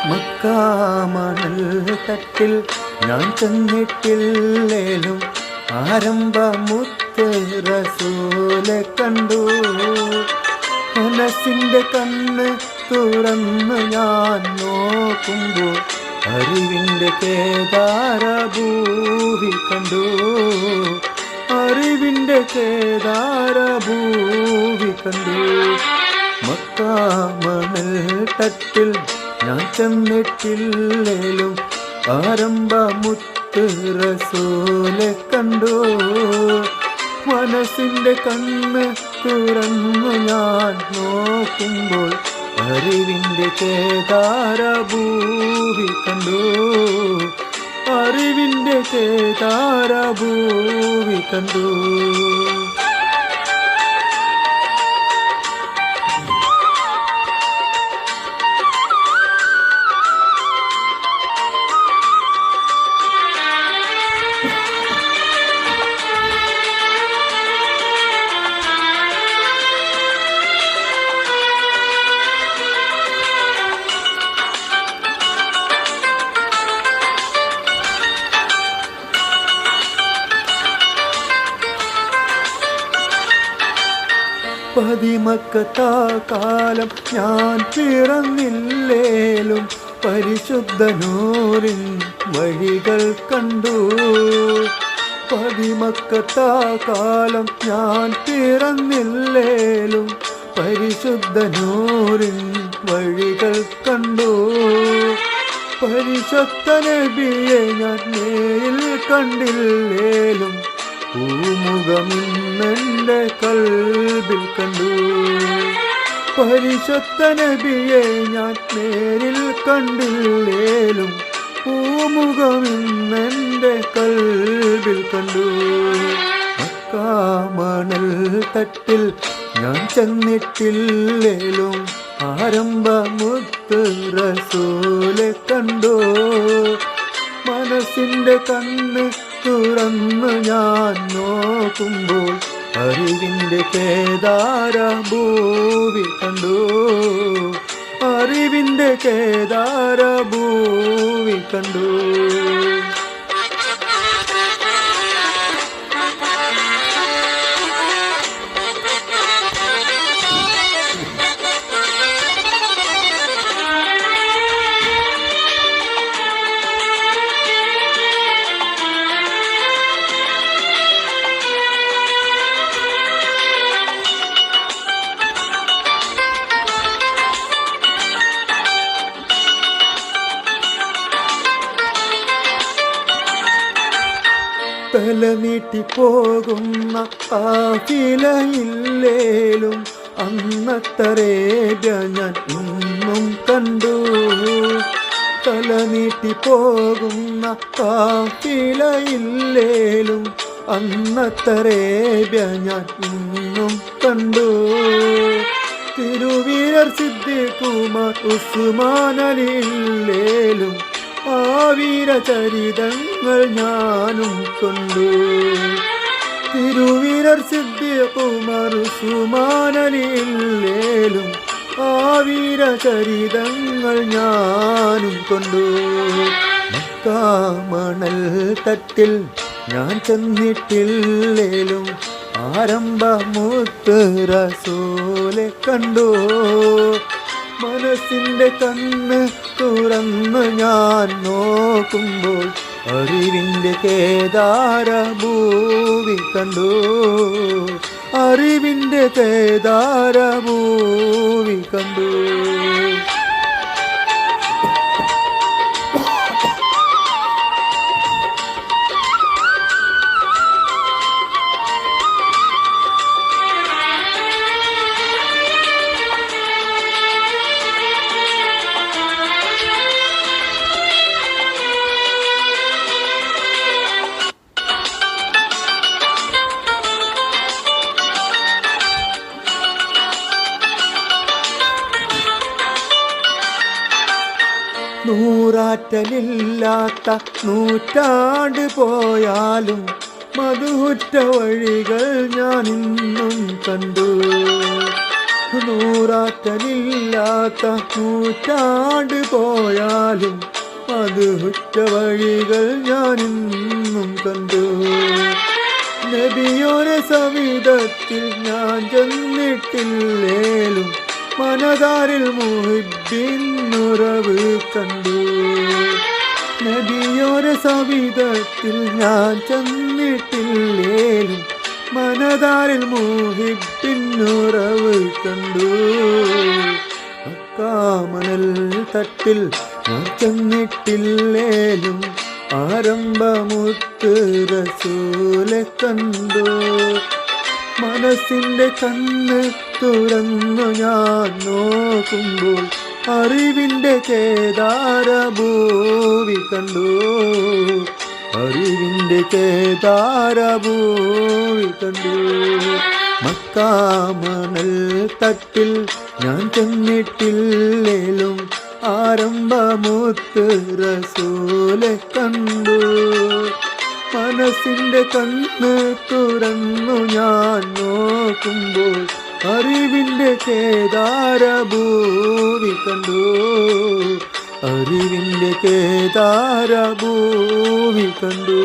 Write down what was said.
മക്കാമണൽ തട്ടിൽ ഞാൻ ചെന്നിട്ടില്ലേലും ആരംഭമുത്ത് റസൂലെ കണ്ടു. മനസ്സിൻ്റെ കണ്ണ് തുറന്ന് ഞാൻ നോക്കുമ്പോൾ അറിവിൻ്റെ കേദാരഭൂവി കണ്ടു. അറിവിൻ്റെ കേദാരഭൂവി കണ്ടു. മക്കാമണൽ തട്ടിൽ ഞാൻ ചെന്നിട്ടില്ലേലും ആരംഭമുത്ത് റസൂലെ കണ്ടു. മനസ്സിൻ്റെ കണ്ണ് തുറന്നു ഞാൻ നോക്കുമ്പോൾ അറിവിൻ്റെ കേദാരഭൂവി കണ്ടു. അറിവിൻ്റെ കേദാരഭൂവി കണ്ടു. പതിമക്കത്താ കാലം ഞാൻ പിറന്നില്ലേലും പരിശുദ്ധ നൂറിൻ വഴികൾ കണ്ടു. പതിമക്കത്താ കാലം ഞാൻ പിറന്നില്ലേലും പരിശുദ്ധ നൂറിൻ വഴികൾ കണ്ടു. പരിശുദ്ധ നബിയെ ഞാൻ നേരിൽ കണ്ടില്ലേലും പൂമുഖമിന്നെൻ്റെ കൽബിൽ കണ്ടു. പരിശുദ്ധ നബിയെ ഞാൻ നേരിൽ കണ്ടില്ലേലും പൂമുഖമിന്നെൻ്റെ കൽബിൽ കണ്ടു. മക്കാമണൽ തട്ടിൽ ഞാൻ ചെന്നിട്ടില്ലേലും ആരംഭമുത്ത് റസൂലെ കണ്ടു. മനസ്സിൻ്റെ കണ്ണ് തുറന്ന് ഞാൻ നോക്കുമ്പോൾ അറിവിൻ്റെ കേദാരഭൂവി കണ്ടു. അറിവിൻ്റെ കേദാരഭൂവി കണ്ടു. തല നീട്ടിപ്പോകുന്ന കാഫിലയില്ലേലും അന്നത്തറേബ്യ ഞാൻ ഇന്നും കണ്ടു. തല നീട്ടിപ്പോകുന്ന കാഫിലയില്ലേലും അന്നത്തറേബ്യ ഞാൻ ഇന്നും കണ്ടു. തിരുവീരർ സിദ്ദീഖുമാർ ഉസ്മാനലില്ലേലും ആ വീരചരിതങ്ങൾ ഞാനും കൊണ്ടു. തിരുവീരർ സിദ്ദീഖുമാർ ഉസ്മാനലില്ലേലും ആ വീരചരിതങ്ങൾ ഞാനും കൊണ്ടു. മക്കാമണൽ തട്ടിൽ ഞാൻ ചെന്നിട്ടില്ലേലും ആരംഭമുത്ത് റസൂലെ കണ്ടു. മനസ്സിൻ്റെ കണ്ണ് തുറന്ന് ഞാൻ നോക്കുമ്പോൾ അറിവിൻ്റെ കേദാരഭൂവി കണ്ടു. അറിവിൻ്റെ കേദാരഭൂവി കണ്ടു. നൂറാറ്റലില്ലാത്ത നൂറ്റാണ്ട് പോയാലും മധുറ്റ വഴികൾ ഞാൻ ഇന്നും കണ്ടു. നൂറാറ്റലില്ലാത്ത നൂറ്റാണ്ട് പോയാലും മധുഹുറ്റ വഴികൾ ഞാനിന്നും കണ്ടു. നബിയോരെ സവിധത്തിൽ ഞാൻ ചെന്നിട്ടില്ലേലും മനതാരിൽ മുഹിബ്ബിന്നുറവ് കണ്ടു. നബിയോരെ സവിധത്തിൽ ഞാൻ ചെന്നിട്ടില്ലേലും മനതാരിൽ മുഹിബ്ബിന്നുറവ് കണ്ടു. മക്കാമണൽ തട്ടിൽ ഞാൻ ചെന്നിട്ടില്ലേലും ആരംഭമുത്ത് റസൂലെ കണ്ടു. മനസ്സിൻ്റെ കണ്ണ് തുറന്നു ഞാൻ നോക്കുമ്പോൾ അറിവിൻ്റെ കേദാരഭൂവി കണ്ടു. അറിവിൻ്റെ കേദാരഭൂവി കണ്ടു. മക്കാമണൽ തട്ടിൽ ഞാൻ ചെന്നിട്ടില്ലേലും ആരംഭമുത്ത് റസൂലെ കണ്ടു. മനസ്സിൻ്റെ കണ്ണ് തുറന്നു ഞാൻ നോക്കുമ്പോൾ അറിവിൻ്റെ കേദാരഭൂവി കണ്ടു. അറിവിൻ്റെ കേദാരഭൂവി കണ്ടു.